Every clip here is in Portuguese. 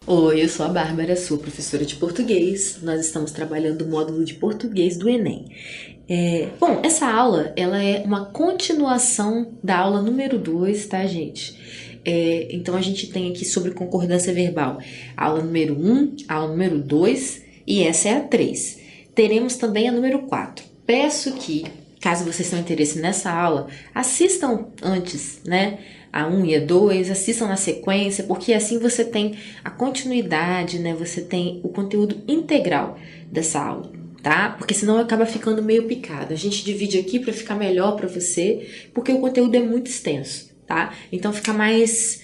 Oi, eu sou a Bárbara, sou professora de português. Nós estamos trabalhando o módulo de português do Enem. Bom, essa aula ela é uma continuação da aula número 2, tá, gente? Então a gente tem aqui sobre concordância verbal a aula número 1, a aula número 2 e essa é a 3. Teremos também a número 4. Peço que, caso vocês tenham interesse nessa aula, assistam antes, né? A 1 e a 2, assistam na sequência, porque assim você tem a continuidade, né? Você tem o conteúdo integral dessa aula, tá? Porque senão acaba ficando meio picado. A gente divide aqui para ficar melhor para você, porque o conteúdo é muito extenso, tá? Então fica mais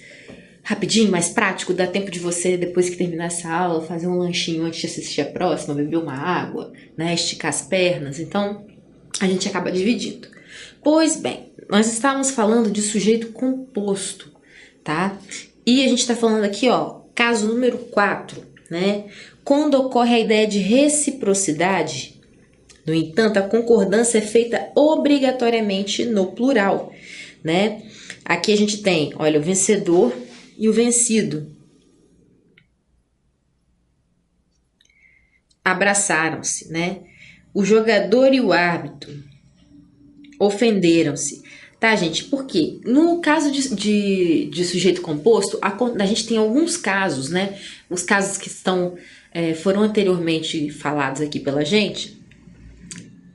rapidinho, mais prático, dá tempo de você, depois que terminar essa aula, fazer um lanchinho antes de assistir a próxima, beber uma água, né? Esticar as pernas. Então, a gente acaba dividindo. Pois bem, nós estávamos falando de sujeito composto, tá? E a gente está falando aqui, ó, caso número 4, né? Quando ocorre a ideia de reciprocidade, no entanto, a concordância é feita obrigatoriamente no plural, né? Aqui a gente tem, olha, o vencedor e o vencido. Abraçaram-se, né? O jogador e o árbitro ofenderam-se. Tá, gente? Por quê? No caso de sujeito composto, a gente tem alguns casos, né? Os casos que foram anteriormente falados aqui pela gente,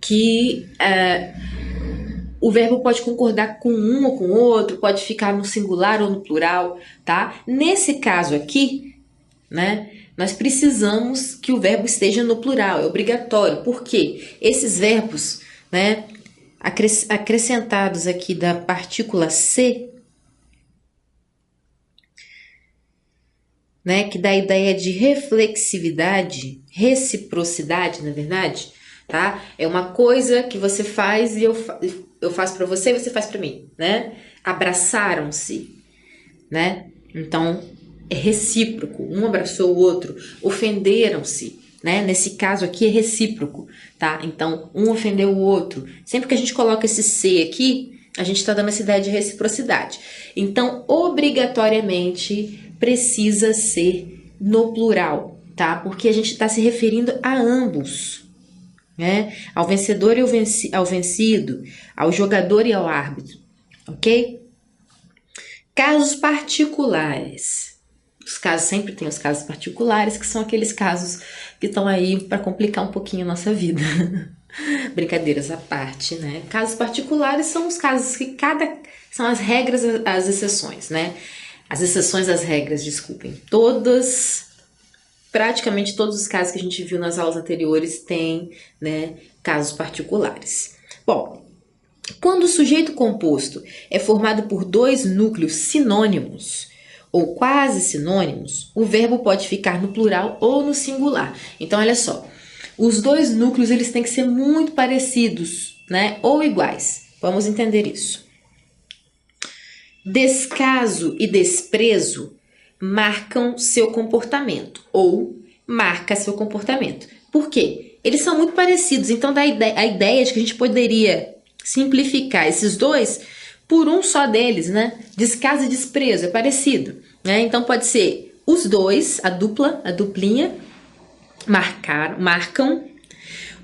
que o verbo pode concordar com um ou com outro, pode ficar no singular ou no plural, tá? Nesse caso aqui, né? Nós precisamos que o verbo esteja no plural, é obrigatório. Por quê? Esses verbos, né? Acrescentados aqui da partícula C, né, que dá a ideia de reflexividade, reciprocidade, na verdade, tá? É uma coisa que você faz e eu faço para você e você faz para mim, né? Abraçaram-se, né? Então, é recíproco, um abraçou o outro, ofenderam-se, né? Nesse caso aqui é recíproco, tá? Então, um ofendeu o outro. Sempre que a gente coloca esse C aqui, a gente está dando essa ideia de reciprocidade. Então, obrigatoriamente, precisa ser no plural, tá? Porque a gente está se referindo a ambos, né? Ao vencedor e ao vencido, ao jogador e ao árbitro, ok? Casos particulares. Os casos sempre tem os casos particulares, que são aqueles casos que estão aí para complicar um pouquinho a nossa vida. Brincadeiras à parte, né? Casos particulares são os casos que são as regras, as exceções, né? As exceções às regras, desculpem. Praticamente todos os casos que a gente viu nas aulas anteriores têm, né, casos particulares. Bom, quando o sujeito composto é formado por dois núcleos sinônimos ou quase sinônimos, o verbo pode ficar no plural ou no singular. Então, olha só, os dois núcleos eles têm que ser muito parecidos, né, ou iguais. Vamos entender isso. Descaso e desprezo marcam seu comportamento ou marca seu comportamento. Por quê? Eles são muito parecidos, então dá a ideia de que a gente poderia simplificar esses dois por um só deles, né? Descaso e desprezo é parecido, né? Então pode ser os dois, a duplinha, marcam,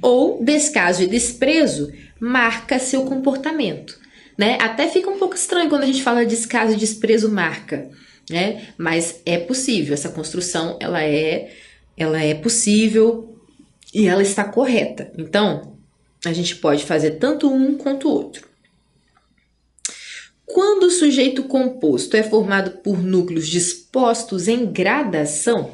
ou descaso e desprezo marca seu comportamento, né? Até fica um pouco estranho quando a gente fala descaso e desprezo marca, né? Mas é possível, essa construção ela é possível e ela está correta. Então, a gente pode fazer tanto um quanto o outro. Quando o sujeito composto é formado por núcleos dispostos em gradação,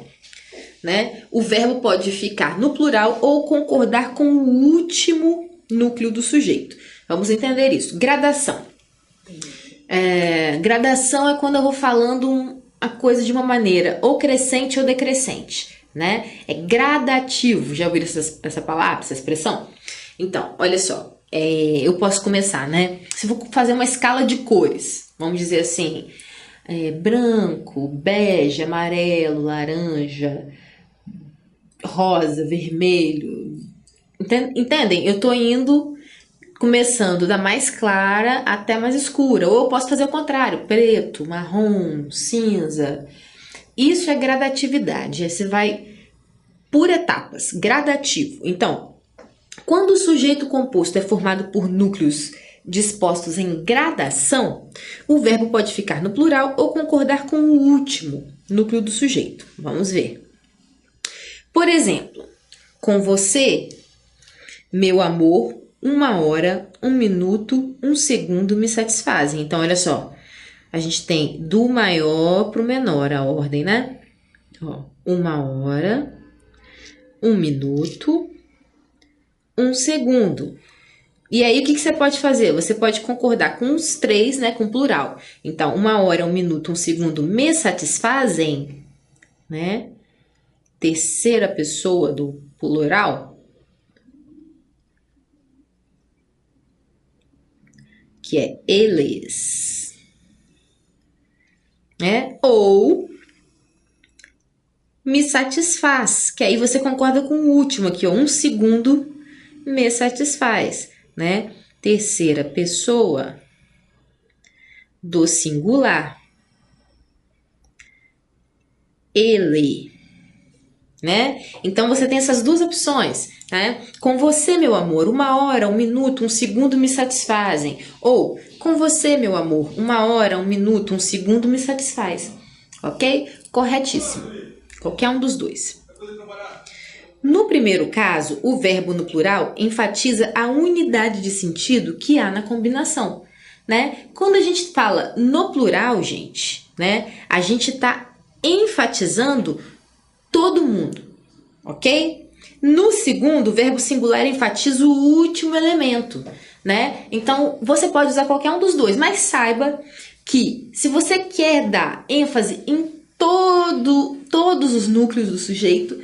né, o verbo pode ficar no plural ou concordar com o último núcleo do sujeito. Vamos entender isso. Gradação. Gradação é quando eu vou falando a coisa de uma maneira ou crescente ou decrescente, né? É gradativo. Já ouviram essa palavra, essa expressão? Então, olha só. Eu posso começar, né? Se eu vou fazer uma escala de cores, vamos dizer assim, branco, bege, amarelo, laranja, rosa, vermelho. Entendem? Eu tô indo começando da mais clara até mais escura. Ou eu posso fazer o contrário, preto, marrom, cinza. Isso é gradatividade. Aí você vai por etapas, gradativo. Então, quando o sujeito composto é formado por núcleos dispostos em gradação, o verbo pode ficar no plural ou concordar com o último núcleo do sujeito. Vamos ver. Por exemplo, com você, meu amor, 1 hora, 1 minuto, 1 segundo me satisfazem. Então, olha só, a gente tem do maior para o menor a ordem, né? Ó, 1 hora, 1 minuto, 1 segundo. E aí, o que você pode fazer? Você pode concordar com os três, né? Com plural. Então, 1 hora, 1 minuto, 1 segundo me satisfazem, né? Terceira pessoa do plural, que é eles, né? Ou me satisfaz, que aí você concorda com o último aqui, ó, 1 segundo me satisfaz, né? Terceira pessoa do singular, ele, né? Então você tem essas duas opções, né? Com você, meu amor, 1 hora, 1 minuto, 1 segundo me satisfazem. Ou com você, meu amor, 1 hora, 1 minuto, 1 segundo me satisfaz. Ok? Corretíssimo. Qualquer um dos dois. No primeiro caso, o verbo no plural enfatiza a unidade de sentido que há na combinação, né? Quando a gente fala no plural, gente, né? A gente está enfatizando todo mundo, ok? No segundo, o verbo singular enfatiza o último elemento, né? Então, você pode usar qualquer um dos dois, mas saiba que se você quer dar ênfase em todos os núcleos do sujeito,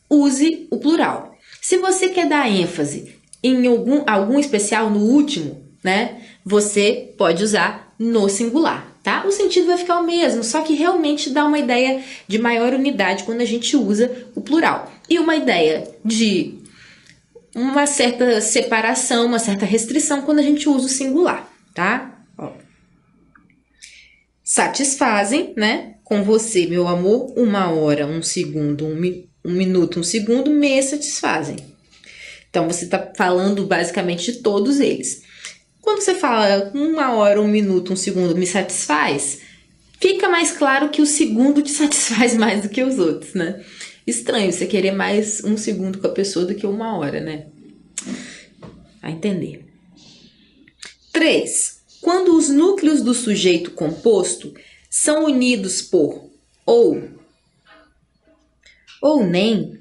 use o plural. Se você quer dar ênfase em algum especial no último, né? Você pode usar no singular. Tá? O sentido vai ficar o mesmo, só que realmente dá uma ideia de maior unidade quando a gente usa o plural. E uma ideia de uma certa separação, uma certa restrição quando a gente usa o singular, tá? Ó. Satisfazem, né? Com você, meu amor, 1 hora, 1 segundo, 1 minuto, 1 segundo, me satisfazem. Então, você está falando basicamente de todos eles. Quando você fala 1 hora, 1 minuto, 1 segundo me satisfaz, fica mais claro que o segundo te satisfaz mais do que os outros, né? Estranho você querer mais 1 segundo com a pessoa do que 1 hora, né? Vai entender. 3. Quando os núcleos do sujeito composto são unidos por ou nem,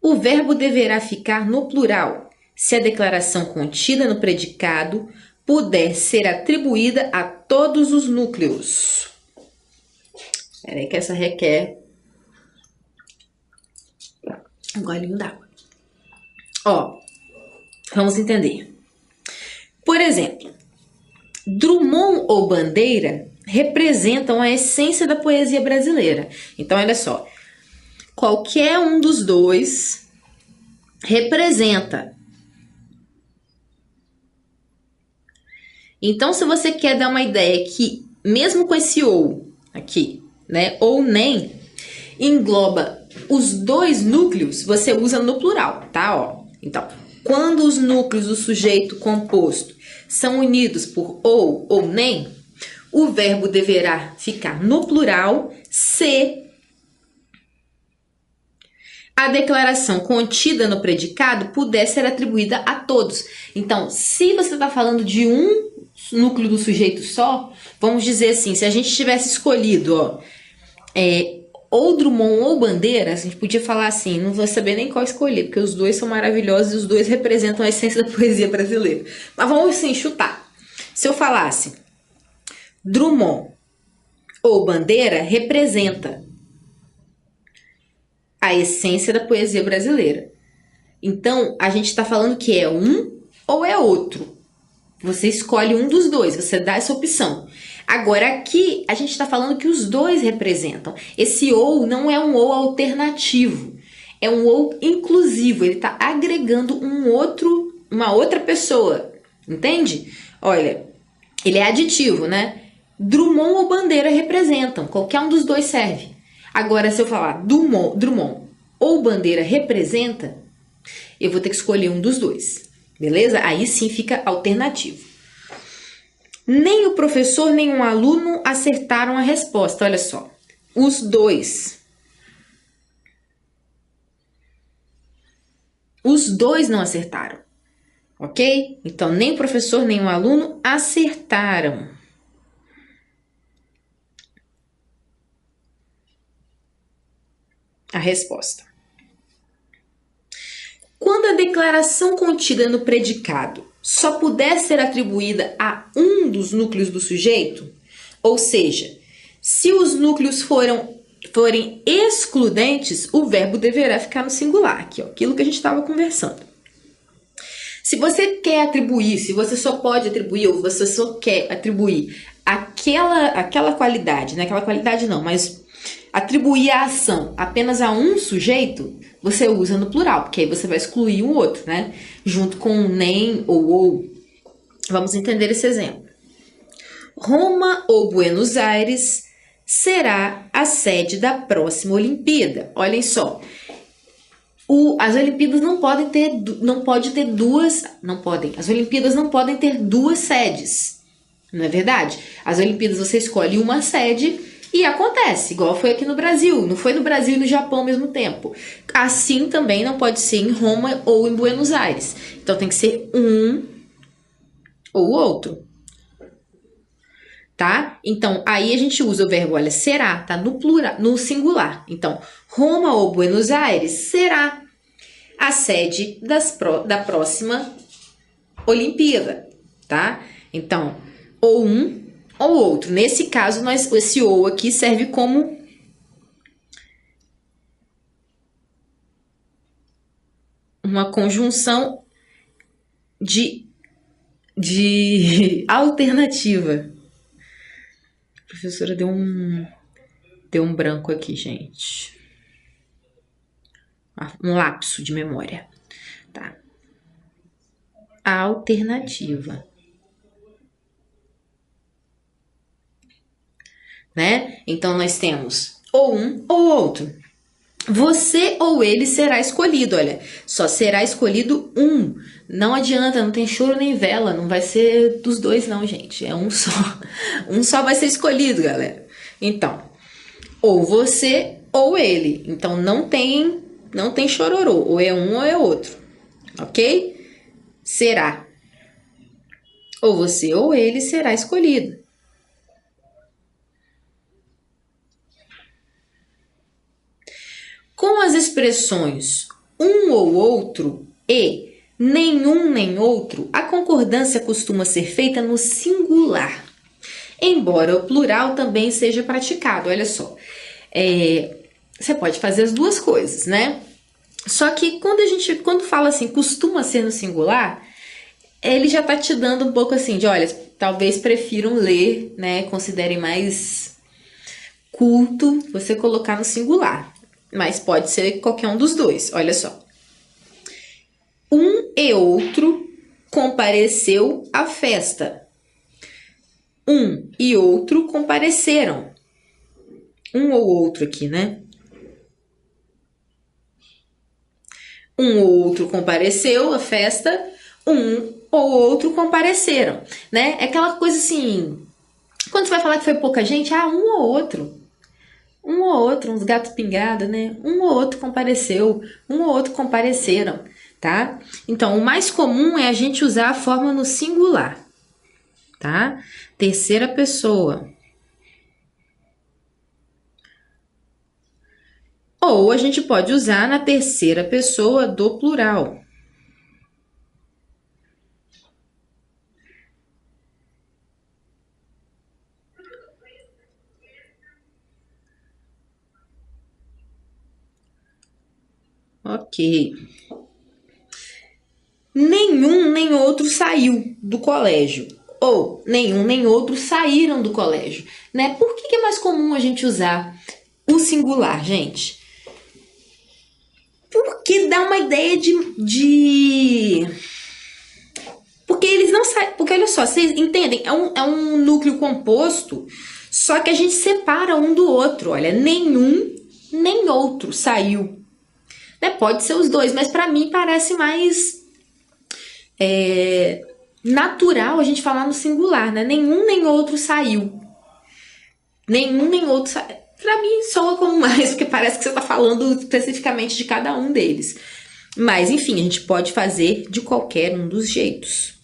o verbo deverá ficar no plural se a declaração contida no predicado puder ser atribuída a todos os núcleos. Espera aí que essa requer um golinho d'água. Ó, vamos entender. Por exemplo, Drummond ou Bandeira representam a essência da poesia brasileira. Então, olha só, qualquer um dos dois representa. Então, se você quer dar uma ideia que, mesmo com esse ou aqui, né, ou nem, engloba os dois núcleos, você usa no plural, tá? Ó. Então, quando os núcleos do sujeito composto são unidos por ou nem, o verbo deverá ficar no plural se a declaração contida no predicado puder ser atribuída a todos. Então, se você está falando de um núcleo do sujeito só, vamos dizer assim, se a gente tivesse escolhido, ó, ou Drummond ou Bandeira, a gente podia falar assim, não vou saber nem qual escolher, porque os dois são maravilhosos e os dois representam a essência da poesia brasileira. Mas vamos assim, chutar. Se eu falasse Drummond ou Bandeira representa a essência da poesia brasileira. Então, a gente está falando que é um ou é outro. Você escolhe um dos dois, você dá essa opção. Agora, aqui, a gente está falando que os dois representam. Esse ou não é um ou alternativo. É um ou inclusivo. Ele está agregando uma outra pessoa. Entende? Olha, ele é aditivo, né? Drummond ou Bandeira representam. Qualquer um dos dois serve. Agora, se eu falar Drummond ou Bandeira representa, eu vou ter que escolher um dos dois. Beleza? Aí sim fica alternativo. Nem o professor, nem um aluno acertaram a resposta. Olha só. Os dois. Os dois não acertaram. Ok? Então, nem o professor, nem o aluno acertaram. A resposta. Quando a declaração contida no predicado só puder ser atribuída a um dos núcleos do sujeito, ou seja, se os núcleos forem excludentes, o verbo deverá ficar no singular, aqui, ó, aquilo que a gente estava conversando. Se você quer atribuir, se você só pode atribuir, ou você só quer atribuir aquela qualidade, né? Aquela qualidade não, mas atribuir a ação apenas a um sujeito, você usa no plural, porque aí você vai excluir o outro, né? Junto com nem ou. Vamos entender esse exemplo. Roma ou Buenos Aires será a sede da próxima Olimpíada. Olhem só. As Olimpíadas as Olimpíadas não podem ter duas sedes. Não é verdade? As Olimpíadas você escolhe uma sede e acontece, igual foi aqui no Brasil. Não foi no Brasil e no Japão ao mesmo tempo. Assim também não pode ser em Roma ou em Buenos Aires. Então tem que ser um ou outro. Tá? Então, aí a gente usa o verbo, olha, será, tá? No plural, no singular. Então, Roma ou Buenos Aires será a sede da próxima Olimpíada, tá? Então, ou um ou outro. Nesse caso, esse ou aqui serve como uma conjunção de alternativa. A professora deu um branco aqui, gente. Um lapso de memória. Tá? A alternativa. Né? Então, nós temos ou um ou outro. Você ou ele será escolhido. Olha, só será escolhido um. Não adianta, não tem choro nem vela. Não vai ser dos dois, não, gente. É um só. Um só vai ser escolhido, galera. Então, ou você ou ele. Então, não tem chororô. Ou é um ou é outro. Ok? Será. Ou você ou ele será escolhido. Com as expressões um ou outro e nenhum nem outro, a concordância costuma ser feita no singular, embora o plural também seja praticado. Olha só, você pode fazer as duas coisas, né? Só que quando fala assim, costuma ser no singular, ele já tá te dando um pouco assim de, olha, talvez prefiram ler, né? Considerem mais culto você colocar no singular. Mas pode ser qualquer um dos dois, olha só. Um e outro compareceu à festa. Um e outro compareceram. Um ou outro aqui, né? Um ou outro compareceu à festa, um ou outro compareceram, né? É aquela coisa assim, quando você vai falar que foi pouca gente, um ou outro. Um ou outro, uns gatos pingados, né? Um ou outro compareceu, um ou outro compareceram, tá? Então, o mais comum é a gente usar a forma no singular, tá? Terceira pessoa. Ou a gente pode usar na terceira pessoa do plural. Ok. Nenhum nem outro saiu do colégio. Ou nenhum nem outro saíram do colégio, né? Por que é mais comum a gente usar o singular, gente? Porque dá uma ideia de Porque eles não saem. Porque olha só, vocês entendem? É um núcleo composto, só que a gente separa um do outro. Olha, nenhum nem outro saiu. Né? Pode ser os dois, mas para mim parece mais natural a gente falar no singular, né? Nenhum nem outro saiu. Nenhum nem outro saiu. Para mim soa como mais, porque parece que você está falando especificamente de cada um deles. Mas, enfim, a gente pode fazer de qualquer um dos jeitos.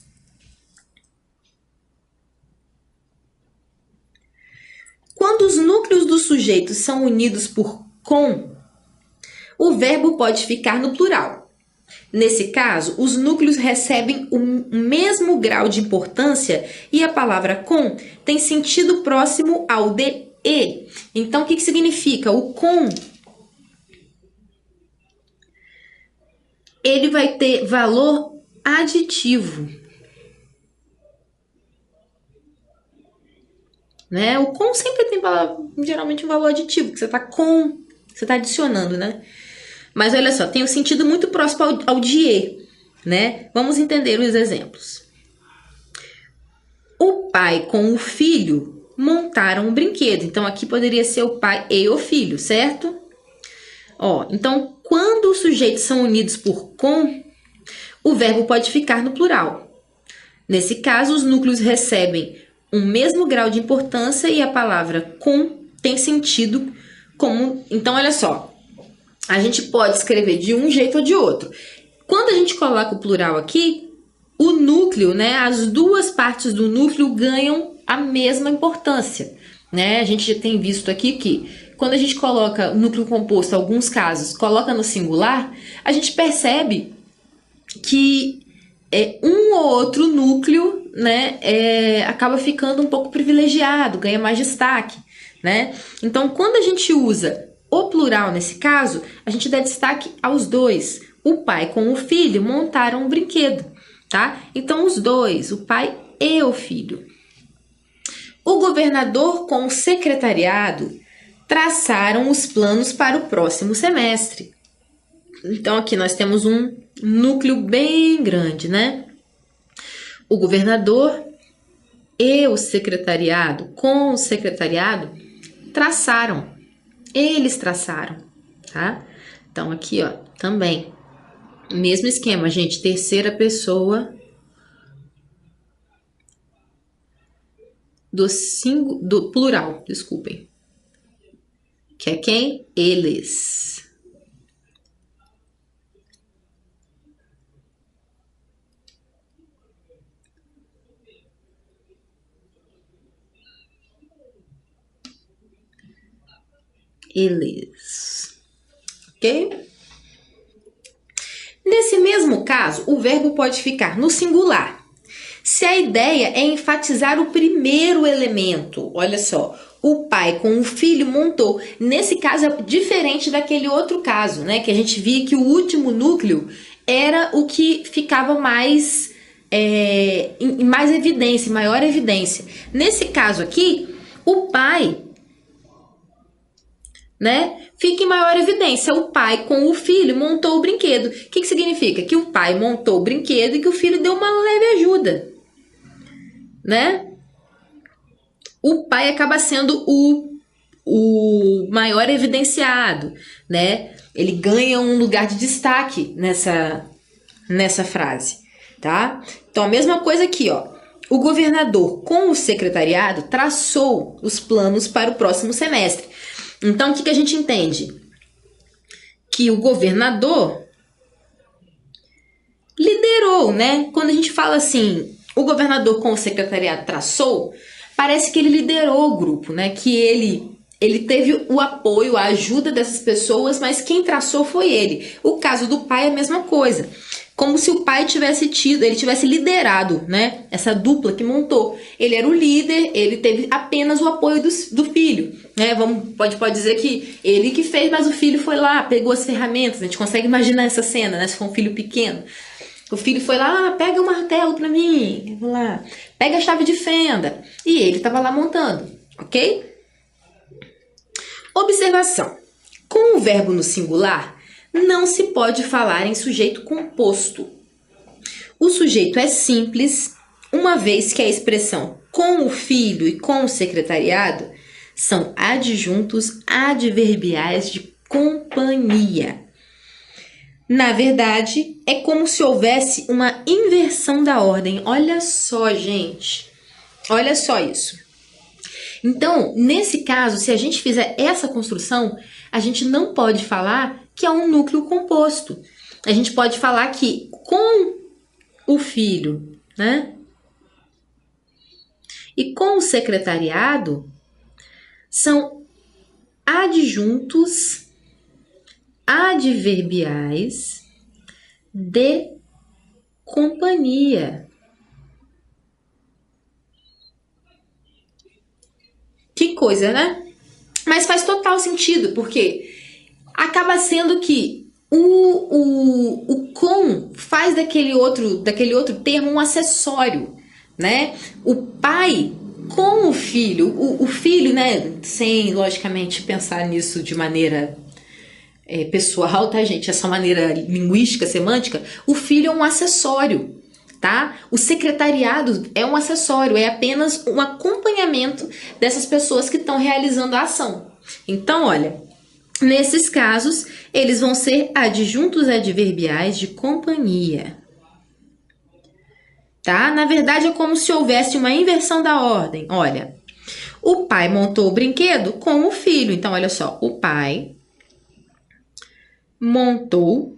Quando os núcleos dos sujeitos são unidos por com, o verbo pode ficar no plural. Nesse caso, os núcleos recebem o mesmo grau de importância e a palavra com tem sentido próximo ao de e. Então, o que significa? O com, ele vai ter valor aditivo. Né? O com sempre tem geralmente um valor aditivo, que você está adicionando, né? Mas olha só, tem um sentido muito próximo ao de e, né? Vamos entender os exemplos. O pai com o filho montaram um brinquedo. Então, aqui poderia ser o pai e o filho, certo? Ó, então, quando os sujeitos são unidos por com, o verbo pode ficar no plural. Nesse caso, os núcleos recebem um mesmo grau de importância e a palavra com tem sentido como... Então, olha só, a gente pode escrever de um jeito ou de outro. Quando a gente coloca o plural aqui, o núcleo, né, as duas partes do núcleo ganham a mesma importância. Né? A gente já tem visto aqui que quando a gente coloca o núcleo composto, em alguns casos, coloca no singular, a gente percebe que um ou outro núcleo, né, acaba ficando um pouco privilegiado, ganha mais destaque, né? Então, quando a gente usa o plural nesse caso, a gente dá destaque aos dois. O pai com o filho montaram um brinquedo, tá? Então, os dois, o pai e o filho. O governador com o secretariado traçaram os planos para o próximo semestre. Então, aqui nós temos um núcleo bem grande, né? O governador e o secretariado, com o secretariado, traçaram. Eles traçaram, tá? Então, aqui, ó, também. Mesmo esquema, gente. Terceira pessoa do plural, desculpem. Que é quem? Eles. Eles. Ok? Nesse mesmo caso, o verbo pode ficar no singular. Se a ideia é enfatizar o primeiro elemento, olha só, o pai com o filho montou. Nesse caso é diferente daquele outro caso, né? Que a gente via que o último núcleo era o que ficava mais em mais evidência, maior evidência. Nesse caso aqui, o pai, né, fica em maior evidência. O pai com o filho montou o brinquedo. O que significa? Que o pai montou o brinquedo e que o filho deu uma leve ajuda, né? O pai acaba sendo o maior evidenciado, né? Ele ganha um lugar de destaque nessa frase, tá? Então, a mesma coisa aqui, ó. O governador com o secretariado traçou os planos para o próximo semestre. Então, o que a gente entende? Que o governador liderou, né? Quando a gente fala assim, o governador com o secretariado traçou, parece que ele liderou o grupo, né? Que ele teve o apoio, a ajuda dessas pessoas, mas quem traçou foi ele. O caso do pai é a mesma coisa. Como se o pai ele tivesse liderado, né? Essa dupla que montou. Ele era o líder, ele teve apenas o apoio do filho, né? Pode dizer que ele que fez, mas o filho foi lá, pegou as ferramentas. A gente consegue imaginar essa cena, né? Se for um filho pequeno. O filho foi lá, pega o martelo pra mim, vou lá, pega a chave de fenda. E ele estava lá montando, ok? Observação. Com o verbo no singular, não se pode falar em sujeito composto. o sujeito é simples, uma vez que a expressão com o filho e com o secretariado são adjuntos adverbiais de companhia. Na verdade, é como se houvesse uma inversão da ordem. Olha só, gente. Olha só isso. Então, nesse caso, se a gente fizer essa construção, a gente não pode falar que é um núcleo composto. A gente pode falar que com o filho, né? E com o secretariado são adjuntos adverbiais de companhia. Que coisa, né? Mas faz total sentido, porque acaba sendo que o com faz daquele outro termo um acessório, né? O pai com o filho, o filho, né? Sem, logicamente, pensar nisso de maneira pessoal, tá, gente? Essa maneira linguística, semântica, o filho é um acessório, tá? O secretariado é um acessório, é apenas um acompanhamento dessas pessoas que estão realizando a ação. Então, olha, nesses casos, eles vão ser adjuntos adverbiais de companhia. Tá? Na verdade, é como se houvesse uma inversão da ordem. Olha, o pai montou o brinquedo com o filho. Então, olha só, o pai montou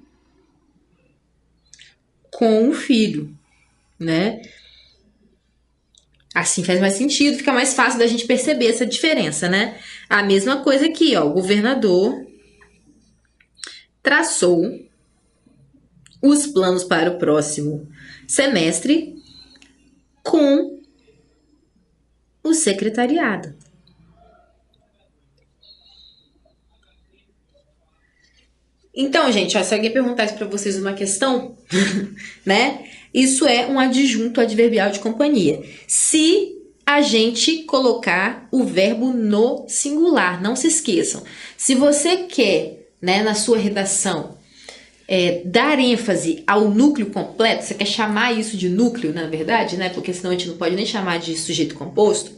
com o filho, né? Assim faz mais sentido, fica mais fácil da gente perceber essa diferença, né? A mesma coisa aqui, ó, o governador traçou os planos para o próximo semestre com o secretariado. Então, gente, ó, se alguém perguntasse para vocês uma questão, né? Isso é um adjunto adverbial de companhia. Se a gente colocar o verbo no singular, não se esqueçam. Se você quer, né, na sua redação, dar ênfase ao núcleo completo, você quer chamar isso de núcleo, na verdade, né? Porque senão a gente não pode nem chamar de sujeito composto.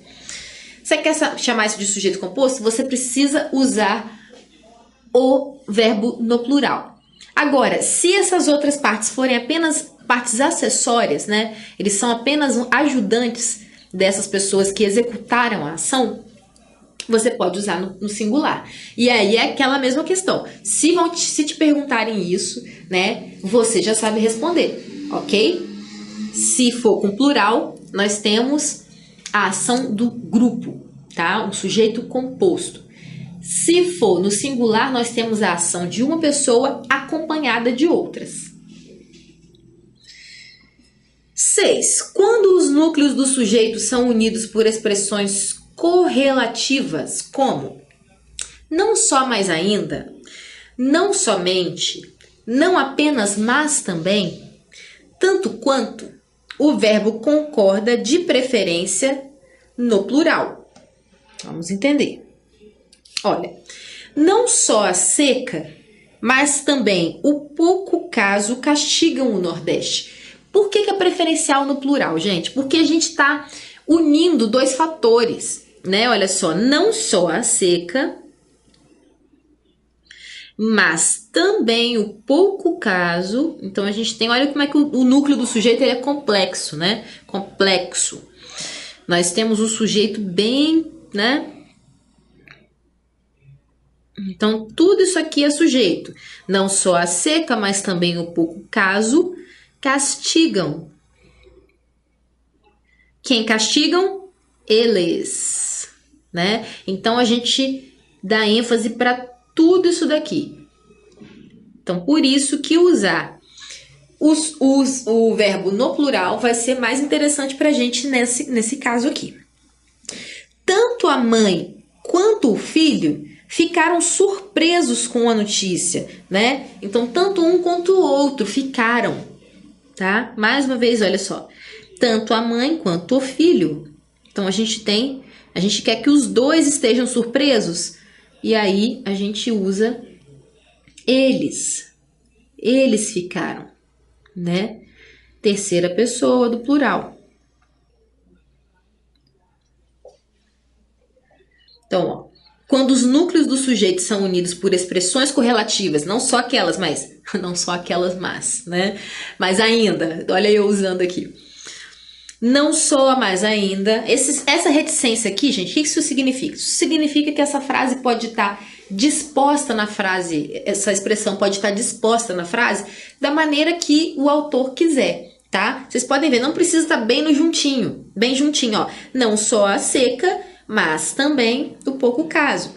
Você quer chamar isso de sujeito composto? Você precisa usar o verbo no plural. Agora, se essas outras partes forem apenas partes acessórias, né? Eles são apenas ajudantes dessas pessoas que executaram a ação, você pode usar no singular. E aí é aquela mesma questão. Se te perguntarem isso, né? Você já sabe responder, ok? Se for com plural, nós temos a ação do grupo, tá? Um sujeito composto. Se for no singular, nós temos a ação de uma pessoa acompanhada de outras. 6. Quando os núcleos do sujeito são unidos por expressões correlativas, como não só, mas ainda, não somente, não apenas, mas também, tanto quanto, o verbo concorda de preferência no plural. Vamos entender. Olha, não só a seca, mas também o pouco caso castigam o Nordeste. Por que é preferencial no plural, gente? Porque a gente está unindo dois fatores, né? Olha só, não só a seca, mas também o pouco caso. Então a gente tem, olha como é que o núcleo do sujeito ele é complexo, né? Complexo. Nós temos o sujeito bem, né? Então, tudo isso aqui é sujeito. Não só a seca, mas também o pouco caso castigam. Quem castigam? Eles, né? Então, a gente dá ênfase para tudo isso daqui. Então, por isso que usar o verbo no plural vai ser mais interessante para a gente nesse caso aqui. Tanto a mãe quanto o filho ficaram surpresos com a notícia, né? Então, tanto um quanto o outro ficaram, tá? Mais uma vez, olha só. Tanto a mãe quanto o filho. Então, a gente quer que os dois estejam surpresos. E aí, a gente usa eles. Eles ficaram, né? terceira pessoa do plural. Então, ó, quando os núcleos do sujeito são unidos por expressões correlativas, não só aquelas, né? Mas ainda, olha eu usando aqui. Não soa mais ainda. Essa reticência aqui, gente, o que isso significa? Isso significa que essa frase pode estar disposta na frase, essa expressão pode estar disposta na frase da maneira que o autor quiser, tá? Vocês podem ver, não precisa estar bem no juntinho, bem juntinho, ó. Não só a seca, mas também o pouco caso.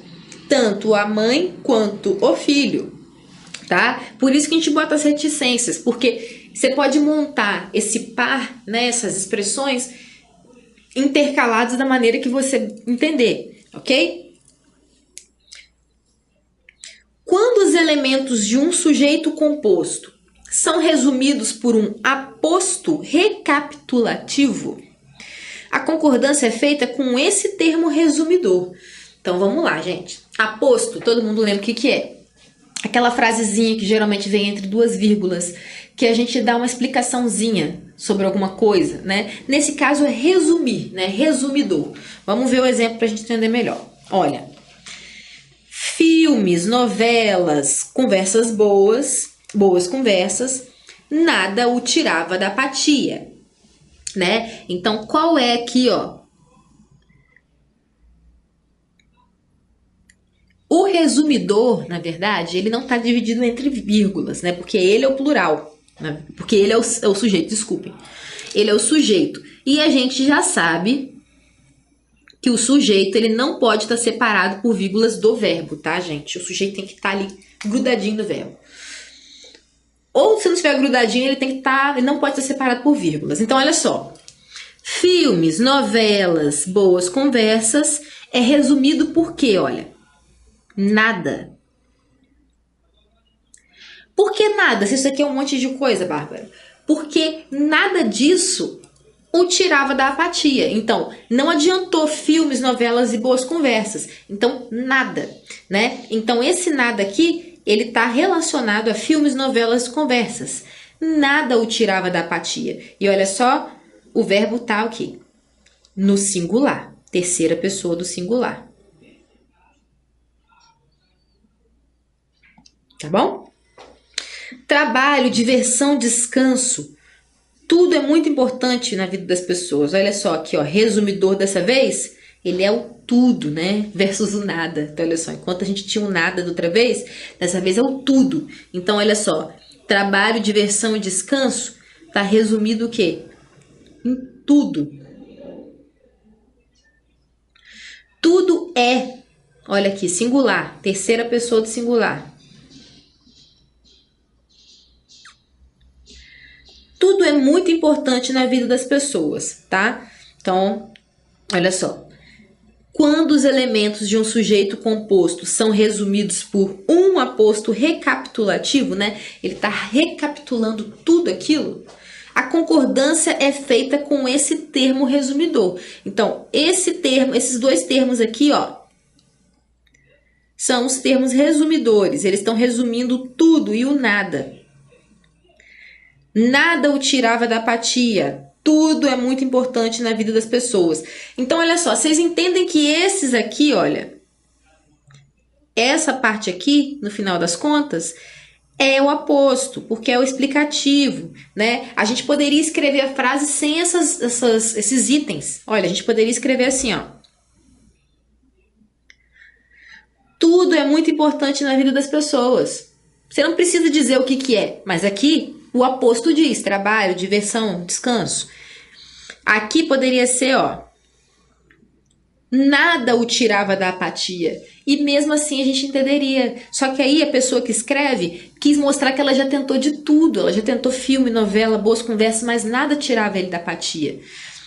Tanto a mãe quanto o filho, tá? Por isso que a gente bota as reticências, porque você pode montar esse par, né, essas expressões intercaladas da maneira que você entender, ok? Quando os elementos de um sujeito composto são resumidos por um aposto recapitulativo, a concordância é feita com esse termo resumidor. Então vamos lá, gente. Aposto, todo mundo lembra o que é? Aquela frasezinha que geralmente vem entre duas vírgulas, que a gente dá uma explicaçãozinha sobre alguma coisa, né? Nesse caso é resumir, né? Resumidor. Vamos ver o exemplo para a gente entender melhor. Olha, filmes, novelas, conversas boas conversas, nada o tirava da apatia, né? Então, qual é aqui, ó? O resumidor, na verdade, ele não está dividido entre vírgulas, né? Porque ele é o plural, né? Porque ele é o sujeito, desculpem. Ele é o sujeito. E a gente já sabe que o sujeito, ele não pode estar separado por vírgulas do verbo, tá, gente? O sujeito tem que estar ali grudadinho no verbo. Ou se não estiver grudadinho, ele tem que estar, ele não pode ser separado por vírgulas. Então, olha só. Filmes, novelas, boas conversas é resumido por quê, olha? Nada. Por que nada? Se isso aqui é um monte de coisa, Bárbara. Porque nada disso o tirava da apatia. Então, não adiantou filmes, novelas e boas conversas. Então, nada, né? Então, esse nada aqui, ele está relacionado a filmes, novelas e conversas. Nada o tirava da apatia. E olha só, o verbo tá aqui, no singular, terceira pessoa do singular. Tá bom? Trabalho, diversão, descanso. Tudo é muito importante na vida das pessoas. Olha só aqui, ó, resumidor dessa vez, ele é o tudo, né? Versus o nada. Então, olha só, enquanto a gente tinha o nada da outra vez, dessa vez é o tudo. Então, olha só, trabalho, diversão e descanso tá resumido o quê? Em tudo. Tudo é, olha aqui, singular, terceira pessoa do singular. Tudo é muito importante na vida das pessoas, tá? Então, olha só. Quando os elementos de um sujeito composto são resumidos por um aposto recapitulativo, né? Ele está recapitulando tudo aquilo. A concordância é feita com esse termo resumidor. Então, esse termo, esses dois termos aqui, ó, são os termos resumidores. Eles estão resumindo tudo e o nada. Nada o tirava da apatia. Tudo é muito importante na vida das pessoas. Então, olha só, vocês entendem que esses aqui, olha, essa parte aqui, no final das contas, é o aposto, porque é o explicativo, né? A gente poderia escrever a frase sem esses itens. Olha, a gente poderia escrever assim, ó. Tudo é muito importante na vida das pessoas. Você não precisa dizer o que é, mas aqui o aposto diz trabalho, diversão, descanso. Aqui poderia ser, ó, nada o tirava da apatia. E mesmo assim a gente entenderia. Só que aí a pessoa que escreve quis mostrar que ela já tentou de tudo. Ela já tentou filme, novela, boas conversas, mas nada tirava ele da apatia.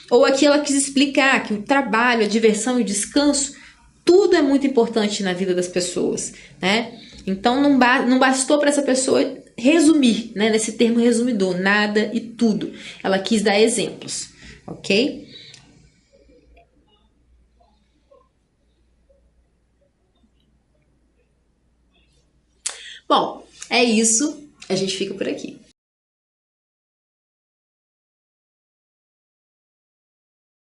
Ou aqui ela quis explicar que o trabalho, a diversão e o descanso, tudo é muito importante na vida das pessoas, né? Então não bastou para essa pessoa resumir, né, nesse termo resumidor, nada e tudo. Ela quis dar exemplos, ok? Bom, é isso. A gente fica por aqui.